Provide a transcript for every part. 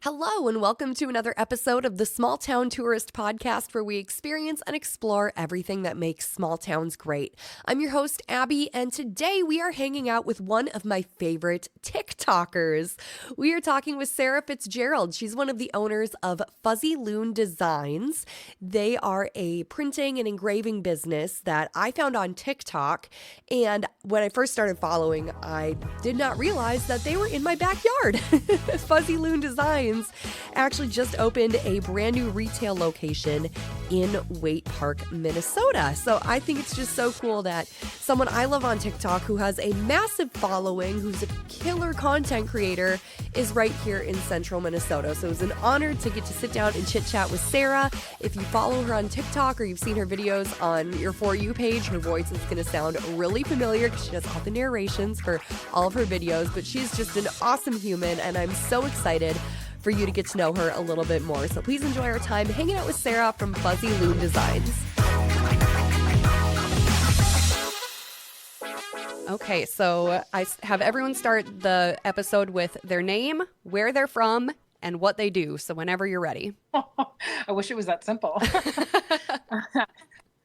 Hello, and welcome to another episode of the Small Town Tourist Podcast, where we experience and explore everything that makes small towns great. I'm your host, Abby, and today we are hanging out with one of my favorite TikTokers. We are talking with Sarah Fitzgerald. She's one of the owners of Fuzzy Loon Designs. They are a printing and engraving business that I found on TikTok, and when I first started following, I did not realize that they were in my backyard. Fuzzy Loon Designs actually just opened a brand new retail location in Waite Park, Minnesota. So I think it's just so cool that someone I love on TikTok who has a massive following, who's a killer content creator, is right here in central Minnesota. So it was an honor to get to sit down and chit chat with Sarah. If you follow her on TikTok or you've seen her videos on your For You page, her voice is going to sound really familiar because she does all the narrations for all of her videos, but she's just an awesome human, and I'm so excited for you to get to know her a little bit more. So please enjoy our time hanging out with Sarah from Fuzzy Loon Designs. Okay, so I have everyone start the episode with their name, where they're from, and what they do. So whenever you're ready. I wish it was that simple.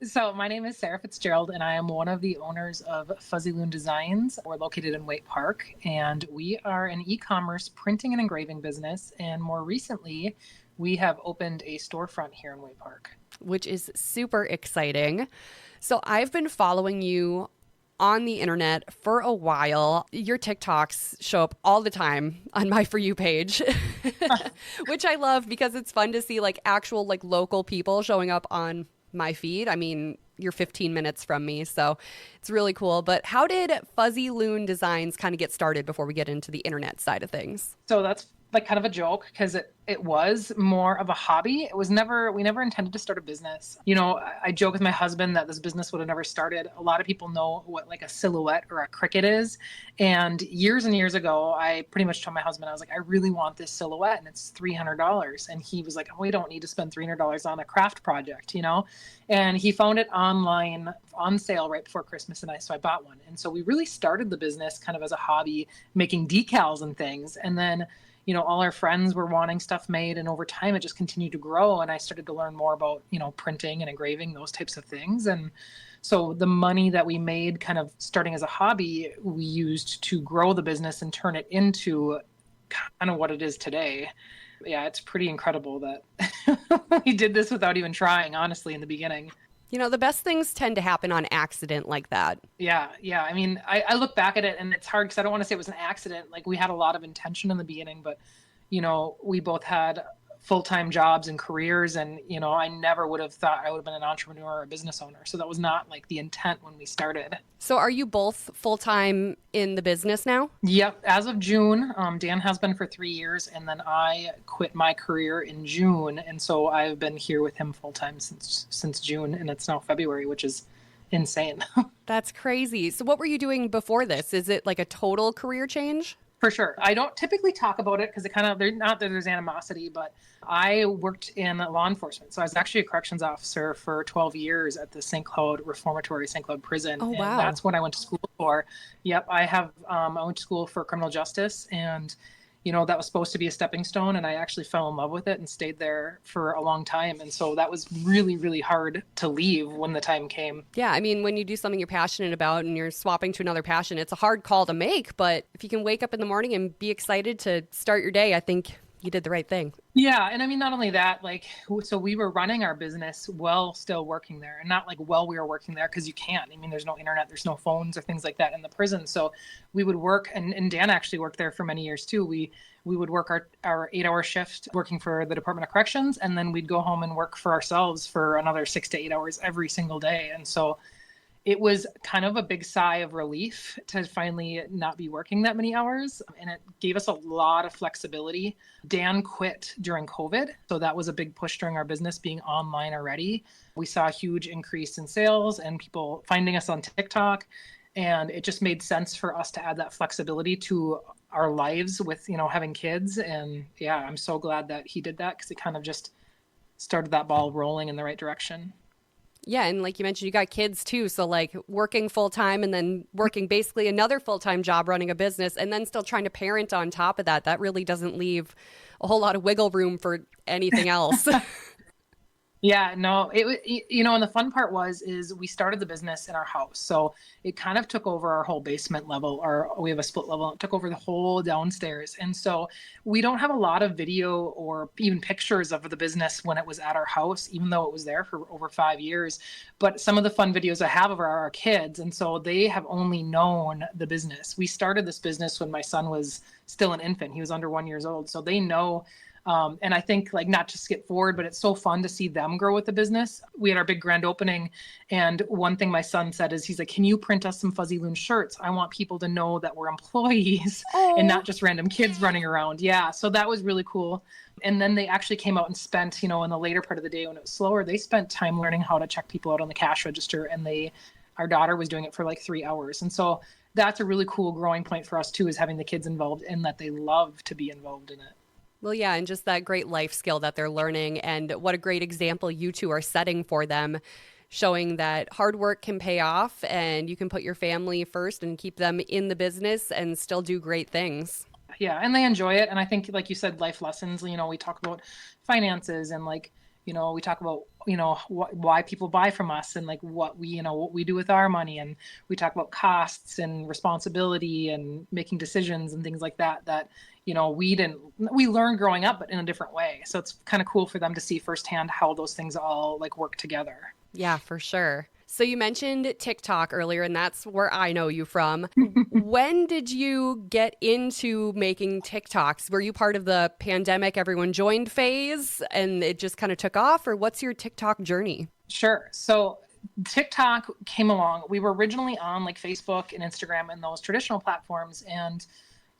So my name is Sarah Fitzgerald, and I am one of the owners of Fuzzy Loon Designs. We're located in Waite Park, and we are an e-commerce printing and engraving business. And more recently, we have opened a storefront here in Waite Park. Which is super exciting. So I've been following you on the internet for a while. Your TikToks show up all the time on my For You page, which I love because it's fun to see like actual like local people showing up on my feed. I mean, you're 15 minutes from me, so it's really cool. But how did Fuzzy Loon Designs kind of get started before we get into the internet side of things? So that's like kind of a joke because it was more of a hobby. We never intended to start a business. You know, I joke with my husband that this business would have never started. A lot of people know what like a silhouette or a cricket is. And years ago, I pretty much told my husband, I was like, I really want this silhouette and it's $300. And he was like, oh, we don't need to spend $300 on a craft project, you know? And he found it online on sale right before Christmas, so I bought one. And so we really started the business kind of as a hobby, making decals and things. And then, you know, all our friends were wanting stuff made, and over time it just continued to grow. And I started to learn more about, you know, printing and engraving, those types of things. And so the money that we made kind of starting as a hobby, we used to grow the business and turn it into kind of what it is today. Yeah, it's pretty incredible that we did this without even trying, honestly, in the beginning. You know, the best things tend to happen on accident like that. Yeah. I mean, I look back at it and it's hard because I don't want to say it was an accident. Like, we had a lot of intention in the beginning, but, you know, we both had full-time jobs and careers, and, you know, I never would have thought I would have been an entrepreneur or a business owner. So that was not like the intent when we started. So are you both full-time in the business now? Yep. As of June, Dan has been for 3 years, and then I quit my career in June. And so I've been here with him full-time since June, and it's now February, which is insane. That's crazy. So what were you doing before this? Is it like a total career change? For sure. I don't typically talk about it because it kind of, not that there's animosity, but I worked in law enforcement. So I was actually a corrections officer for 12 years at the St. Cloud Reformatory, St. Cloud Prison. Oh, wow. And that's what I went to school for. Yep. I went to school for criminal justice, and, you know, that was supposed to be a stepping stone, and I actually fell in love with it and stayed there for a long time. And so that was really, really hard to leave when the time came. Yeah, I mean, when you do something you're passionate about and you're swapping to another passion, it's a hard call to make, but if you can wake up in the morning and be excited to start your day, I think you did the right thing. Yeah. And I mean, not only that, like, so we were running our business while still working there, and not like while we were working there, because you can't. I mean, there's no internet, there's no phones or things like that in the prison. So we would work, and Dan actually worked there for many years too. We would work our 8-hour shift working for the Department of Corrections, and then we'd go home and work for ourselves for another 6 to 8 hours every single day. And so it was kind of a big sigh of relief to finally not be working that many hours. And it gave us a lot of flexibility. Dan quit during COVID, so that was a big push during our business being online already. We saw a huge increase in sales and people finding us on TikTok. And it just made sense for us to add that flexibility to our lives with, you know, having kids. And yeah, I'm so glad that he did that, because it kind of just started that ball rolling in the right direction. Yeah, and like you mentioned, you got kids too. So like working full time and then working basically another full time job running a business and then still trying to parent on top of that. That really doesn't leave a whole lot of wiggle room for anything else. Yeah, no, and the fun part is we started the business in our house. So it kind of took over our whole basement level, or we have a split level. It took over the whole downstairs. And so we don't have a lot of video or even pictures of the business when it was at our house, even though it was there for over 5 years. But some of the fun videos I have of our kids. And so they have only known the business. We started this business when my son was still an infant. He was under 1 year old. So they know. And I think, like, not to skip forward, but it's so fun to see them grow with the business. We had our big grand opening, and one thing my son said is, he's like, can you print us some Fuzzy Loon shirts? I want people to know that we're employees and not just random kids running around. Yeah, so that was really cool. And then they actually came out and spent, in the later part of the day when it was slower, they spent time learning how to check people out on the cash register, and our daughter was doing it for like 3 hours. And so that's a really cool growing point for us too, is having the kids involved, and that they love to be involved in it. Well, yeah, and just that great life skill that they're learning, and what a great example you two are setting for them, showing that hard work can pay off and you can put your family first and keep them in the business and still do great things. Yeah, and they enjoy it. And I think, like you said, life lessons, we talk about finances, and like, we talk about, why people buy from us, and like what we do with our money. And we talk about costs and responsibility and making decisions and things like that, we learned growing up, but in a different way. So it's kind of cool for them to see firsthand how those things all like work together. Yeah, for sure. So you mentioned TikTok earlier, and that's where I know you from. When did you get into making TikToks? Were you part of the pandemic, everyone joined phase, and it just kind of took off? Or what's your TikTok journey? Sure. So TikTok came along. We were originally on like Facebook and Instagram and those traditional platforms. And,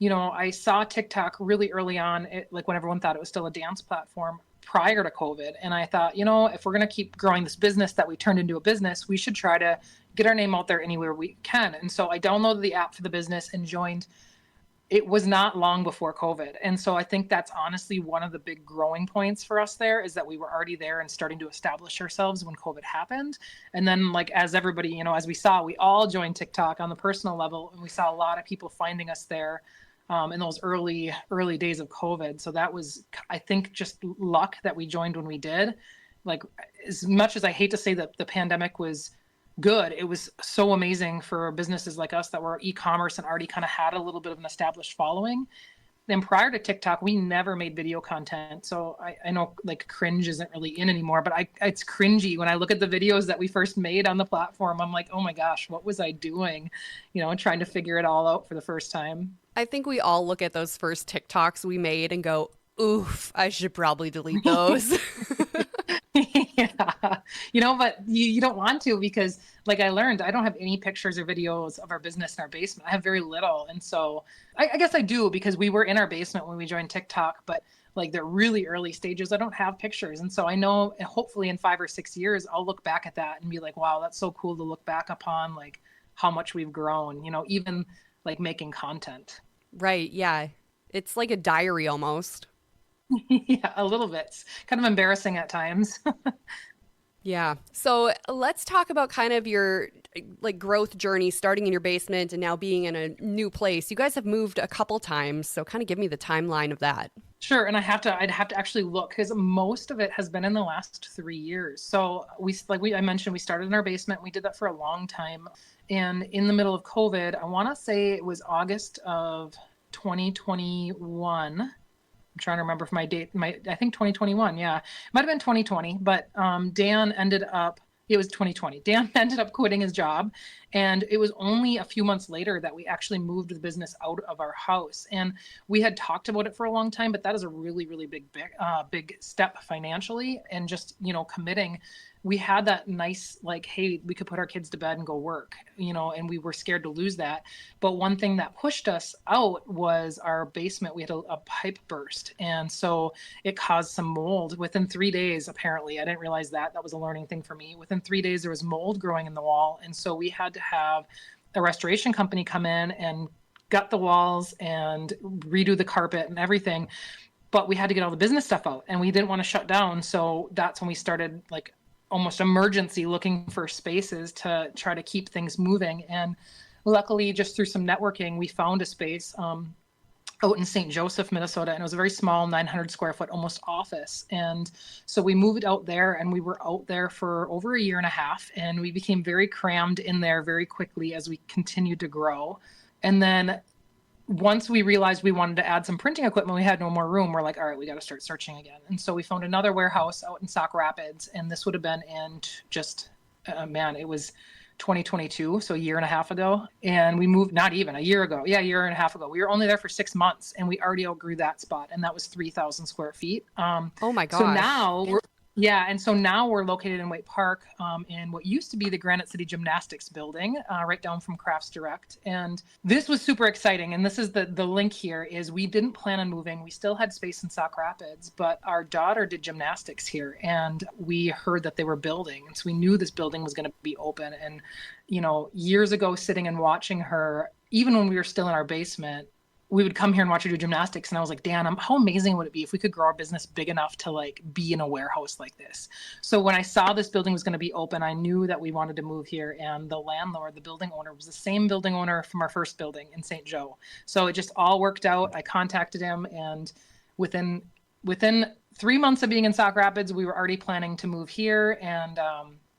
I saw TikTok really early on, like when everyone thought it was still a dance platform, prior to COVID. And I thought, if we're going to keep growing this business that we turned into a business, we should try to get our name out there anywhere we can. And so I downloaded the app for the business and joined. It was not long before COVID. And so I think that's honestly one of the big growing points for us there, is that we were already there and starting to establish ourselves when COVID happened. And then, like, as everybody, as we saw, we all joined TikTok on the personal level, and we saw a lot of people finding us there in those early days of COVID. So that was, I think, just luck that we joined when we did. Like, as much as I hate to say that the pandemic was good, it was so amazing for businesses like us that were e-commerce and already kind of had a little bit of an established following. Then prior to TikTok, we never made video content. So I know, like, cringe isn't really in anymore, but it's cringy when I look at the videos that we first made on the platform. I'm like, oh my gosh, what was I doing? Trying to figure it all out for the first time. I think we all look at those first TikToks we made and go, oof, I should probably delete those. Yeah. But you don't want to, because, like, I learned I don't have any pictures or videos of our business in our basement. I have very little. And so I guess I do, because we were in our basement when we joined TikTok, but like the really early stages, I don't have pictures. And so I know, hopefully in 5 or 6 years, I'll look back at that and be like, wow, that's so cool to look back upon, like, how much we've grown, even like making content. Right. Yeah. It's like a diary almost. Yeah, a little bit. It's kind of embarrassing at times. Yeah. So let's talk about kind of your like growth journey, starting in your basement and now being in a new place. You guys have moved a couple times, so kind of give me the timeline of that. Sure. And I'd have to actually look, because most of it has been in the last 3 years. So I mentioned, we started in our basement. We did that for a long time. And in the middle of COVID, I want to say it was August of 2021. I'm trying to remember for my date. I think 2021. Yeah, it might have been 2020. But it was 2020. Dan ended up quitting his job. And it was only a few months later that we actually moved the business out of our house. And we had talked about it for a long time, but that is a really, really big step financially, and just, committing. We had that nice, like, hey, we could put our kids to bed and go work, and we were scared to lose that. But one thing that pushed us out was our basement. We had a pipe burst. And so it caused some mold within 3 days, apparently. I didn't realize that. That was a learning thing for me. Within 3 days, there was mold growing in the wall. And so we had to have a restoration company come in and gut the walls and redo the carpet and everything. But we had to get all the business stuff out, and we didn't want to shut down. So that's when we started, like, almost emergency looking for spaces to try to keep things moving. And luckily, just through some networking, we found a space out in St. Joseph, Minnesota, and it was a very small 900 square foot almost office. And so we moved out there, and we were out there for over a year and a half, and we became very crammed in there very quickly as we continued to grow. And then once we realized we wanted to add some printing equipment, we had no more room. We're like, all right, we got to start searching again. And so we found another warehouse out in Sauk Rapids, and this would have been in just, it was 2022, so a year and a half ago. And we moved, not even a year ago. Yeah, a year and a half ago. We were only there for 6 months, and we already outgrew that spot, and that was 3,000 square feet. Oh my gosh. So now we're located in White Park, in what used to be the Granite City Gymnastics building, right down from Crafts Direct. And this was super exciting. And this is the link here is we didn't plan on moving. We still had space in Sauk Rapids, but our daughter did gymnastics here, and we heard that they were building. And so we knew this building was going to be open. And, years ago, sitting and watching her, even when we were still in our basement, we would come here and watch her do gymnastics. And I was like, Dan, how amazing would it be if we could grow our business big enough to like be in a warehouse like this? So when I saw this building was going to be open, I knew that we wanted to move here. And the landlord, the building owner, was the same building owner from our first building in St. Joe. So it just all worked out. I contacted him, and within 3 months of being in Sauk Rapids, we were already planning to move here. And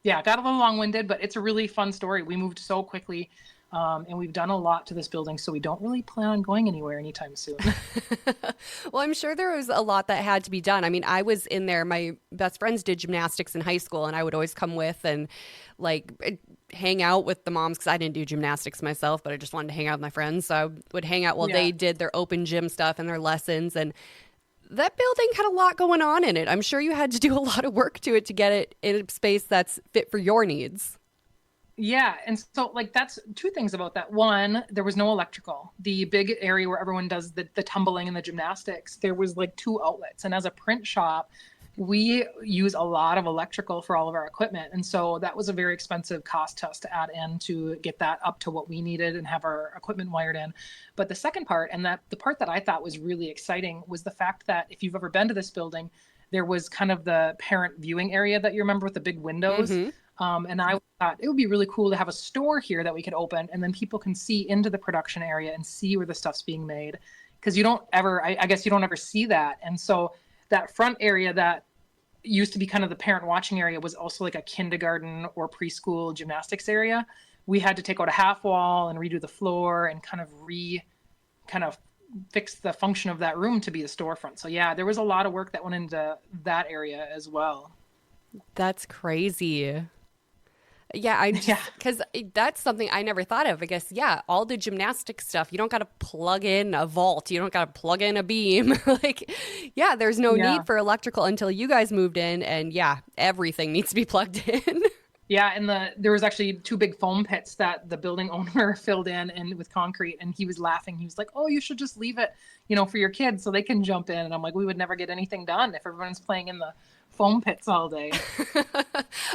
it got a little long-winded, but it's a really fun story. We moved so quickly. And we've done a lot to this building, so we don't really plan on going anywhere anytime soon. Well, I'm sure there was a lot that had to be done. I mean, I was in there. My best friends did gymnastics in high school, and I would always come with and like hang out with the moms because I didn't do gymnastics myself, but I just wanted to hang out with my friends. So I would hang out while they did their open gym stuff and their lessons. And that building had a lot going on in it. I'm sure you had to do a lot of work to it to get it in a space that's fit for your needs. Yeah. And so like, that's two things about that. One, there was no electrical. The big area where everyone does the tumbling and the gymnastics, there was like 2 outlets. And as a print shop, we use a lot of electrical for all of our equipment. And so that was a very expensive cost to us to add in to get that up to what we needed and have our equipment wired in. But the second part, and that the part that I thought was really exciting, was the fact that if you've ever been to this building, there was kind of the parent viewing area that you remember with the big windows. Mm-hmm. And I thought it would be really cool to have a store here that we could open, and then people can see into the production area and see where the stuff's being made. Because you don't ever, I guess you don't ever see that. And so that front area that used to be kind of the parent watching area was also like a kindergarten or preschool gymnastics area. We had to take out a half wall and redo the floor and kind of fix the function of that room to be the storefront. So yeah, there was a lot of work that went into that area as well. That's crazy. Yeah, because that's something I never thought of. I guess, all the gymnastic stuff, you don't got to plug in a vault. You don't got to plug in a beam. There's no need for electrical until you guys moved in. And everything needs to be plugged in. Yeah, and there was actually 2 big foam pits that the building owner filled in and with concrete, and he was laughing. He was like, "Oh, you should just leave it, for your kids so they can jump in." And I'm like, we would never get anything done if everyone's playing in the foam pits all day.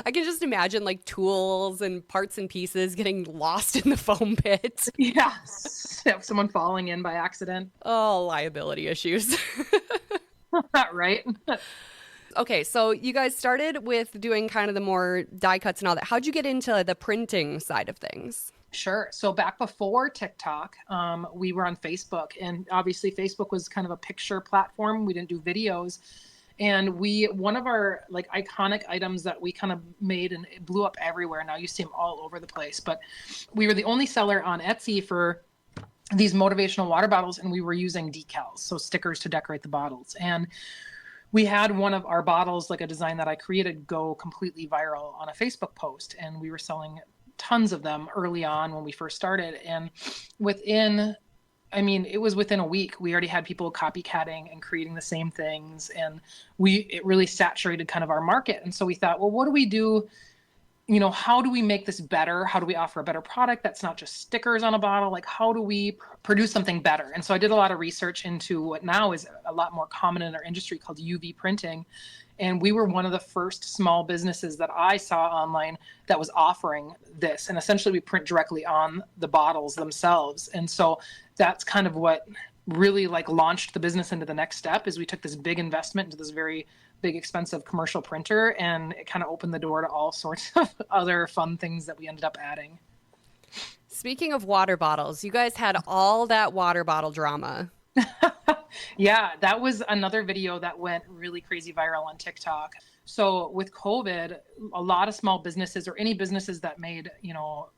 I can just imagine like tools and parts and pieces getting lost in the foam pit. Yeah, someone falling in by accident. Oh, liability issues. Right. Okay, so you guys started with doing kind of the more die cuts and all that. How'd you get into the printing side of things? Sure. So back before TikTok, we were on Facebook, and obviously Facebook was kind of a picture platform. We didn't do videos. And one of our like iconic items that we kind of made, and it blew up everywhere. Now you see them all over the place, but we were the only seller on Etsy for these motivational water bottles, and we were using decals, so stickers to decorate the bottles. And we had one of our bottles, like a design that I created, go completely viral on a Facebook post. And we were selling tons of them early on when we first started. And it was within a week, we already had people copycatting and creating the same things. And it really saturated kind of our market. And so we thought, well, what do we do? How do we make this better? How do we offer a better product that's not just stickers on a bottle? Like, how do we produce something better? And so I did a lot of research into what now is a lot more common in our industry called UV printing. And we were one of the first small businesses that I saw online that was offering this. And essentially we print directly on the bottles themselves. And so that's kind of what really like launched the business into the next step is we took this big investment into this very big expensive commercial printer, and it kind of opened the door to all sorts of other fun things that we ended up adding. Speaking of water bottles, you guys had all that water bottle drama. Yeah, that was another video that went really crazy viral on TikTok. So with COVID, a lot of small businesses or any businesses that made,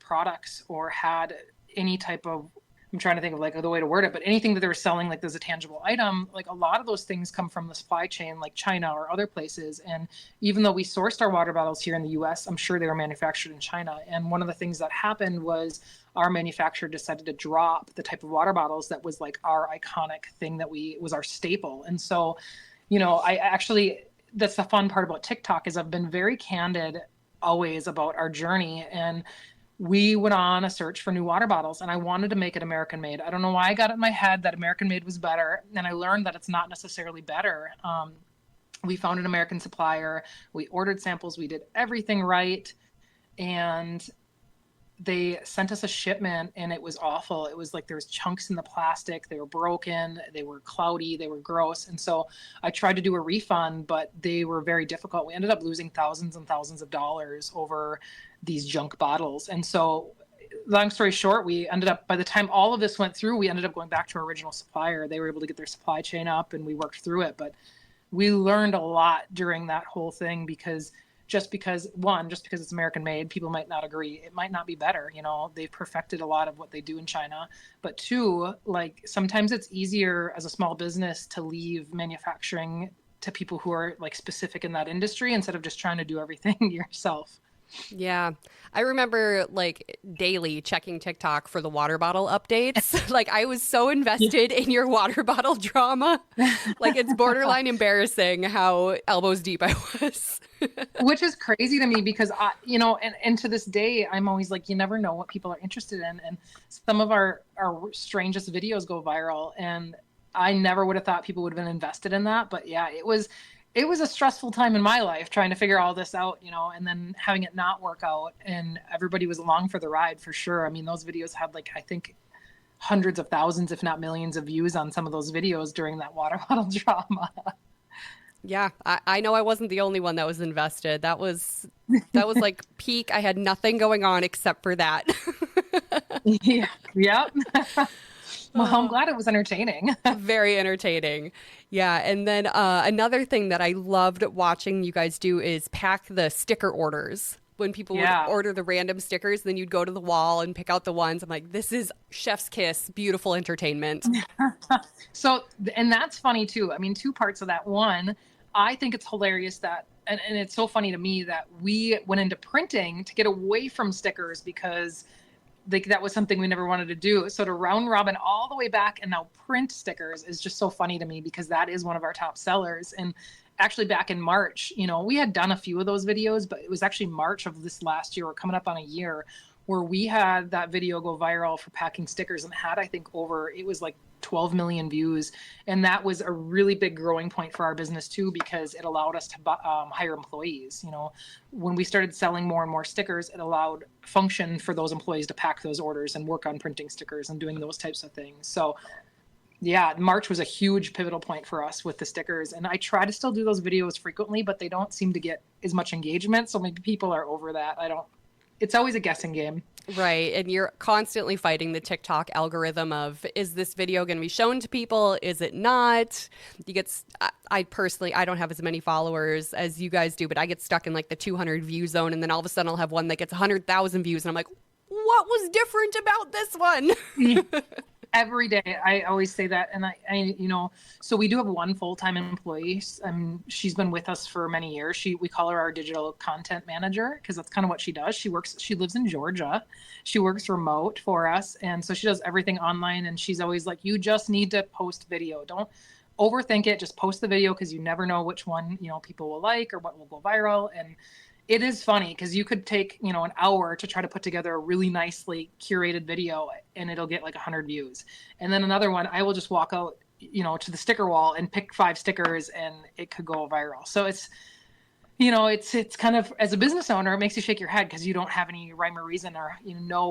products or had any type of, I'm trying to think of like the way to word it, but anything that they were selling, like there's a tangible item, like a lot of those things come from the supply chain, like China or other places. And even though we sourced our water bottles here in the US, I'm sure they were manufactured in China. And one of the things that happened was our manufacturer decided to drop the type of water bottles that was like our iconic thing that was our staple. And so, I actually, that's the fun part about TikTok is I've been very candid always about our journey. And we went on a search for new water bottles, and I wanted to make it American made. I don't know why I got it in my head that American made was better. And I learned that it's not necessarily better. We found an American supplier. We ordered samples. We did everything right. And they sent us a shipment, and it was awful. It was like there was chunks in the plastic. They were broken. They were cloudy. They were gross. And so I tried to do a refund, but they were very difficult. We ended up losing thousands and thousands of dollars over these junk bottles. And so long story short, we ended up, by the time all of this went through, we ended up going back to our original supplier. They were able to get their supply chain up, and we worked through it. But we learned a lot during that whole thing because just because it's American made, people might not agree. It might not be better. They've perfected a lot of what they do in China. But two, like sometimes it's easier as a small business to leave manufacturing to people who are like specific in that industry instead of just trying to do everything yourself. Yeah. I remember like daily checking TikTok for the water bottle updates. Like I was so invested in your water bottle drama. Like it's borderline embarrassing how elbows deep I was. Which is crazy to me because and to this day, I'm always like, you never know what people are interested in. And some of our strangest videos go viral, and I never would have thought people would have been invested in that. But yeah, it was a stressful time in my life trying to figure all this out, and then having it not work out, and everybody was along for the ride for sure. I mean, those videos had like, I think hundreds of thousands, if not millions of views on some of those videos during that water bottle drama. Yeah, I know I wasn't the only one that was invested. That was like peak. I had nothing going on except for that. Yeah. Yep. Well, I'm glad it was entertaining. Very entertaining. Yeah. And then another thing that I loved watching you guys do is pack the sticker orders. When people would order the random stickers, then you'd go to the wall and pick out the ones. I'm like, this is chef's kiss, beautiful entertainment. So, and that's funny too. I mean, two parts of that. One, I think it's hilarious that, and it's so funny to me that we went into printing to get away from stickers because that was something we never wanted to do. So to round robin all the way back and now print stickers is just so funny to me because that is one of our top sellers. And actually back in March, we had done a few of those videos, but it was actually March of this last year, we're coming up on a year, where we had that video go viral for packing stickers and had, I think it was like 12 million views. And that was a really big growing point for our business too, because it allowed us to hire employees. When we started selling more and more stickers, it allowed function for those employees to pack those orders and work on printing stickers and doing those types of things. So yeah, March was a huge pivotal point for us with the stickers. And I try to still do those videos frequently, but they don't seem to get as much engagement. So maybe people are over that. It's always a guessing game. Right. And you're constantly fighting the TikTok algorithm of, is this video going to be shown to people? Is it not? I personally, I don't have as many followers as you guys do, but I get stuck in like the 200 view zone. And then all of a sudden I'll have one that gets 100,000 views. And I'm like, what was different about this one? Every day. I always say that. And I so we do have one full-time employee. She's been with us for many years. We call her our digital content manager because that's kind of what she does. She lives in Georgia. She works remote for us. And so she does everything online. And she's always like, you just need to post video. Don't overthink it. Just post the video because you never know which one, people will like or what will go viral. And it is funny because you could take, an hour to try to put together a really nicely curated video and it'll get like 100 views. And then another one, I will just walk out, to the sticker wall and pick 5 stickers and it could go viral. So It's kind of, as a business owner, it makes you shake your head because you don't have any rhyme or reason, or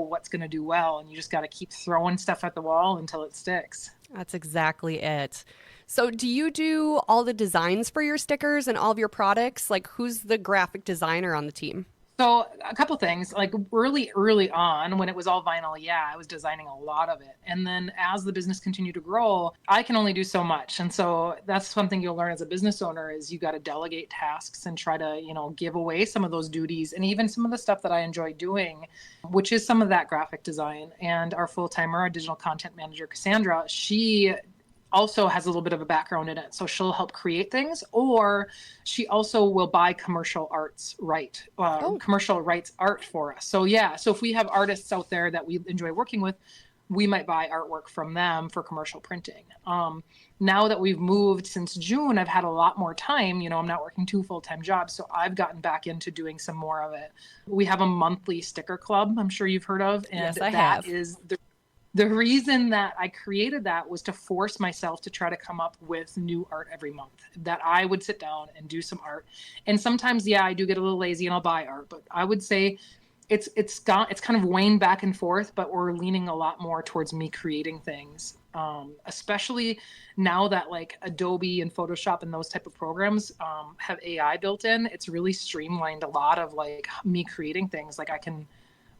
what's going to do well, and you just got to keep throwing stuff at the wall until it sticks. That's exactly it. So, do you do all the designs for your stickers and all of your products? Like, who's the graphic designer on the team? So a couple things, like early on when it was all vinyl, yeah, I was designing a lot of it. And then as the business continued to grow, I can only do so much. And so that's something you'll learn as a business owner is you got to delegate tasks and try to, give away some of those duties and even some of the stuff that I enjoy doing, which is some of that graphic design. And our full-timer, our digital content manager, Cassandra, she also has a little bit of a background in it. So she'll help create things, or she also will buy commercial rights art for us. So yeah, so if we have artists out there that we enjoy working with, we might buy artwork from them for commercial printing. Now that we've moved since June, I've had a lot more time. I'm not working 2 full-time jobs, so I've gotten back into doing some more of it. We have a monthly sticker club, I'm sure you've heard of. And yes, I have. Is the reason that I created that was to force myself to try to come up with new art every month, that I would sit down and do some art. And sometimes, yeah, I do get a little lazy and I'll buy art, but I would say it's kind of waned back and forth, but we're leaning a lot more towards me creating things. Especially now that like Adobe and Photoshop and those type of programs have AI built in, it's really streamlined a lot of like me creating things. Like I can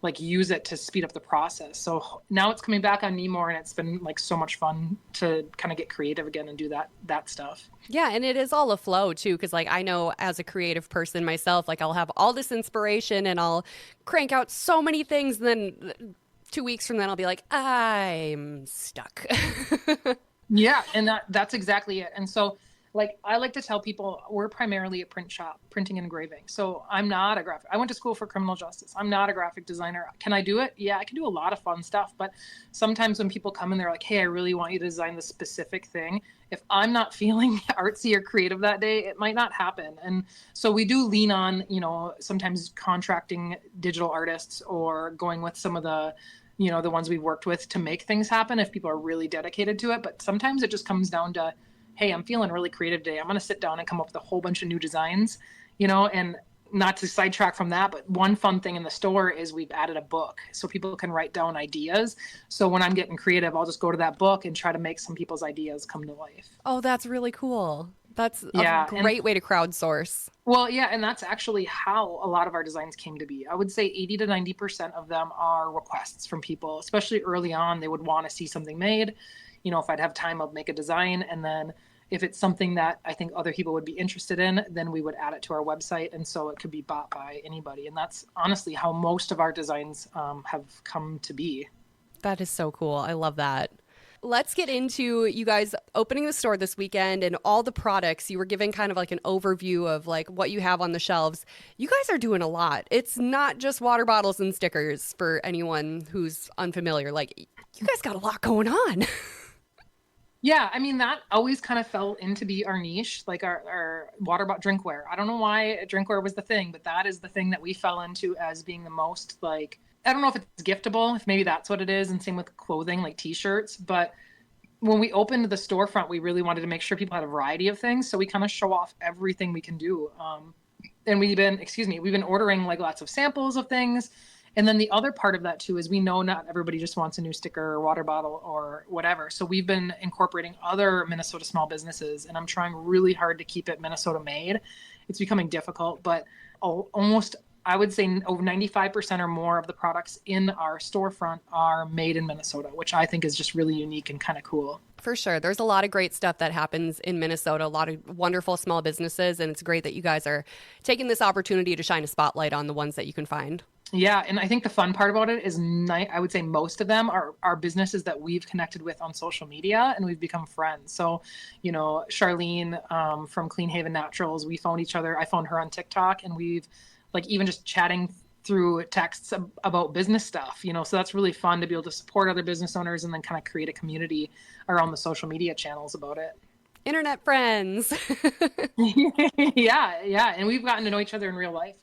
like use it to speed up the process. So now it's coming back on me more, and it's been like so much fun to kind of get creative again and do that stuff. Yeah, and it is all a flow too, because like I know as a creative person myself, like I'll have all this inspiration and I'll crank out so many things, and then 2 weeks from then I'll be like, I'm stuck. Yeah, and that's exactly it. And so like I like to tell people we're primarily a print shop, printing and engraving. So I'm not a graphic. I went to school for criminal justice. I'm not a graphic designer. Can I do it? Yeah, I can do a lot of fun stuff. But sometimes when people come in, they're like, hey, I really want you to design this specific thing. If I'm not feeling artsy or creative that day, it might not happen. And so we do lean on, sometimes contracting digital artists or going with some of the the ones we've worked with to make things happen if people are really dedicated to it. But sometimes it just comes down to, hey, I'm feeling really creative today. I'm going to sit down and come up with a whole bunch of new designs, and not to sidetrack from that, but one fun thing in the store is we've added a book so people can write down ideas. So when I'm getting creative, I'll just go to that book and try to make some people's ideas come to life. Oh, that's really cool. That's a great way to crowdsource. Well, yeah, and that's actually how a lot of our designs came to be. I would say 80 to 90% of them are requests from people, especially early on. They would want to see something made. If I'd have time, I'll make a design. And then if it's something that I think other people would be interested in, then we would add it to our website. And so it could be bought by anybody. And that's honestly how most of our designs have come to be. That is so cool. I love that. Let's get into you guys opening the store this weekend and all the products. You were giving kind of like an overview of like what you have on the shelves. You guys are doing a lot. It's not just water bottles and stickers for anyone who's unfamiliar. Like you guys got a lot going on. Yeah, I mean, that always kind of fell into be our niche, like our water bottle drinkware. I don't know why drinkware was the thing, but that is the thing that we fell into as being the most like, I don't know if it's giftable, if maybe that's what it is. And same with clothing, like t-shirts. But when we opened the storefront, we really wanted to make sure people had a variety of things. So we kind of show off everything we can do. And we've been ordering like lots of samples of things. And then the other part of that too is we know not everybody just wants a new sticker or water bottle or whatever. So we've been incorporating other Minnesota small businesses, and I'm trying really hard to keep it Minnesota made. It's becoming difficult, but almost, I would say over 95% or more of the products in our storefront are made in Minnesota, which I think is just really unique and kind of cool. For sure. There's a lot of great stuff that happens in Minnesota, a lot of wonderful small businesses, and it's great that you guys are taking this opportunity to shine a spotlight on the ones that you can find. Yeah, and I think the fun part about it is I would say most of them are businesses that we've connected with on social media and we've become friends. So, Charlene from Clean Haven Naturals, we found each other. I found her on TikTok, and we've like even just chatting through texts about business stuff, so that's really fun to be able to support other business owners and then kind of create a community around the social media channels about it. Internet friends. Yeah. And we've gotten to know each other in real life,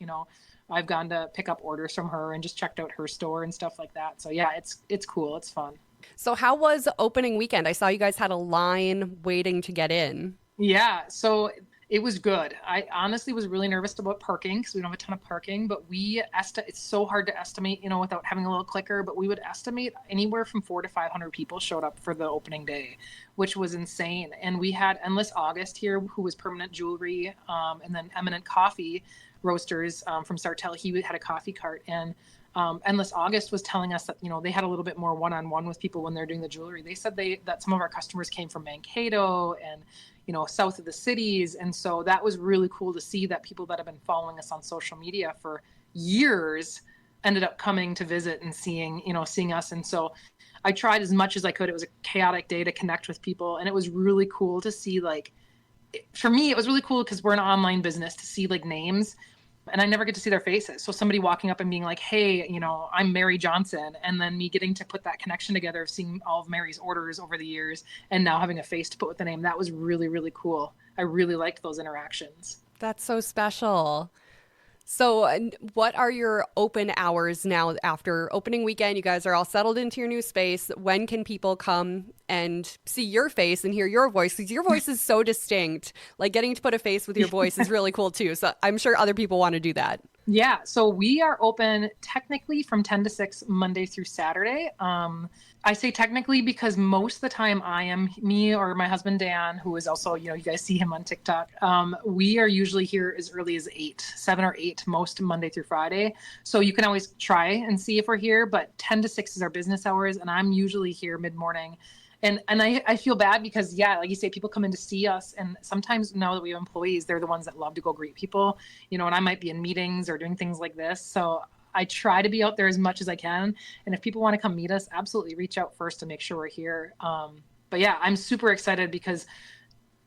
I've gone to pick up orders from her and just checked out her store and stuff like that. So yeah, it's cool. It's fun. So how was opening weekend? I saw you guys had a line waiting to get in. Yeah. So It was good. I honestly was really nervous about parking because we don't have a ton of parking, but it's so hard to estimate, without having a little clicker, but we would estimate anywhere from 400 to 500 people showed up for the opening day, which was insane. And we had Endless August here, who was Permanent Jewelry, and then Eminent Coffee Roasters from Sartell. He had a coffee cart, and Endless August was telling us that, they had a little bit more one-on-one with people when they're doing the jewelry. They said that some of our customers came from Mankato and, south of the cities. And so that was really cool to see that people that have been following us on social media for years ended up coming to visit and seeing us. And so I tried as much as I could. It was a chaotic day to connect with people. And it was really cool to see, for me, it was really cool because we're an online business, to see names. And I never get to see their faces. So somebody walking up and being like, hey, I'm Mary Johnson. And then me getting to put that connection together of seeing all of Mary's orders over the years and now having a face to put with the name. That was really, really cool. I really liked those interactions. That's so special. So what are your open hours now after opening weekend? You guys are all settled into your new space. When can people come and see your face and hear your voice? Because your voice is so distinct. Getting to put a face with your voice is really cool too. So I'm sure other people want to do that. Yeah. So we are open technically from 10 to 6 Monday through Saturday. I say technically because most of the time me or my husband, Dan, who is also, you guys see him on TikTok. We are usually here as early as 7 or 8, most Monday through Friday. So you can always try and see if we're here, but 10 to 6 is our business hours. And I'm usually here mid-morning. And I feel bad because, like you say, people come in to see us. And sometimes now that we have employees, they're the ones that love to go greet people, and I might be in meetings or doing things like this. So I try to be out there as much as I can. And if people want to come meet us, absolutely reach out first to make sure we're here. But yeah, I'm super excited because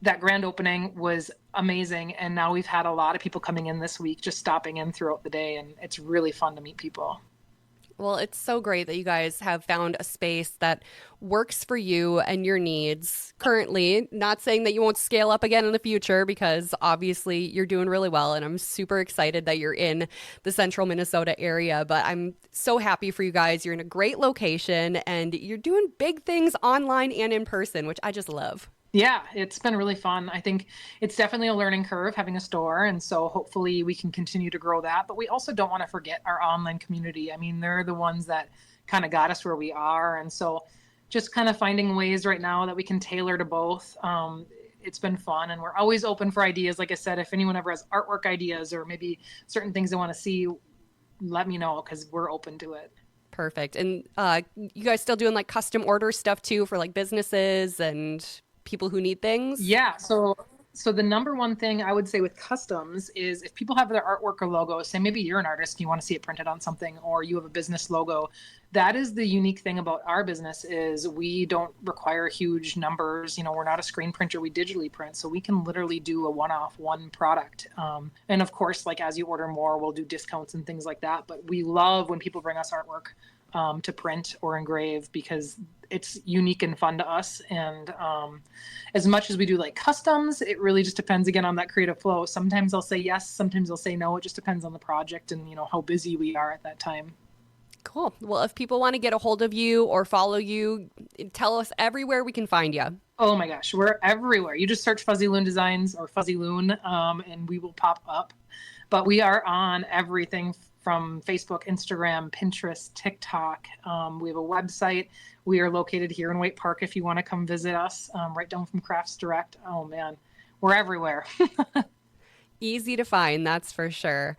that grand opening was amazing. And now we've had a lot of people coming in this week, just stopping in throughout the day. And it's really fun to meet people. Well, it's so great that you guys have found a space that works for you and your needs currently. Not saying that you won't scale up again in the future, because obviously you're doing really well. And I'm super excited that you're in the central Minnesota area. But I'm so happy for you guys. You're in a great location and you're doing big things online and in person, which I just love. Yeah, it's been really fun. I think it's definitely a learning curve having a store. And so hopefully we can continue to grow that. But we also don't want to forget our online community. I mean, they're the ones that kind of got us where we are. And so just kind of finding ways right now that we can tailor to both. It's been fun. And we're always open for ideas. Like I said, if anyone ever has artwork ideas or maybe certain things they want to see, let me know, because we're open to it. Perfect. And you guys still doing custom order stuff too for businesses and people who need things? Yeah. So the number one thing I would say with customs is if people have their artwork or logo, say maybe you're an artist and you want to see it printed on something, or you have a business logo. That is the unique thing about our business is we don't require huge numbers. We're not a screen printer. We digitally print. So we can literally do a one product. And of course, as you order more, we'll do discounts and things like that. But we love when people bring us artwork to print or engrave, because it's unique and fun to us. And as much as we do customs, it really just depends again on that creative flow. Sometimes I'll say yes, sometimes I'll say no. It just depends on the project and how busy we are at that time. Cool. Well, if people want to get a hold of you or follow you, tell us everywhere we can find you. Oh my gosh, we're everywhere. You just search Fuzzy Loon Designs or Fuzzy Loon, and we will pop up. But we are on everything from Facebook, Instagram, Pinterest, TikTok. We have a website. We are located here in Waite Park if you want to come visit us, right down from Crafts Direct. Oh man, we're everywhere. Easy to find, that's for sure.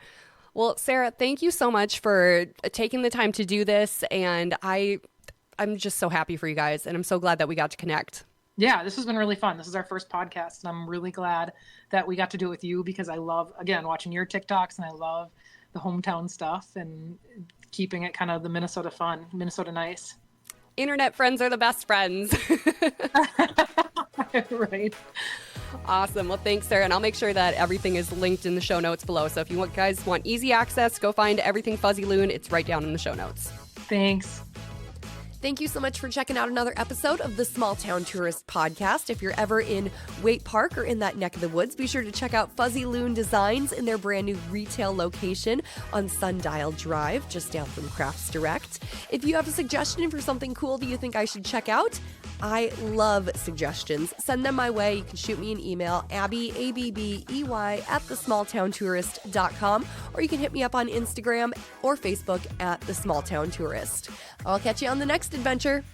Well, Sarah, thank you so much for taking the time to do this. And I'm just so happy for you guys. And I'm so glad that we got to connect. Yeah, this has been really fun. This is our first podcast. And I'm really glad that we got to do it with you, because I love, again, watching your TikToks, and I love the hometown stuff and keeping it kind of the Minnesota fun, Minnesota nice. Internet friends are the best friends. Right. Awesome. Well, thanks, Sarah. And I'll make sure that everything is linked in the show notes below. So if you guys want easy access, go find everything Fuzzy Loon. It's right down in the show notes. Thanks. Thank you so much for checking out another episode of the Small Town Tourist Podcast. If you're ever in Waite Park or in that neck of the woods, be sure to check out Fuzzy Loon Designs in their brand new retail location on Sundial Drive, just down from Crafts Direct. If you have a suggestion for something cool that you think I should check out, I love suggestions. Send them my way. You can shoot me an email, Abby, ABBEY, @thesmalltowntourist.com, or you can hit me up on Instagram or Facebook @thesmalltowntourist. I'll catch you on the next adventure.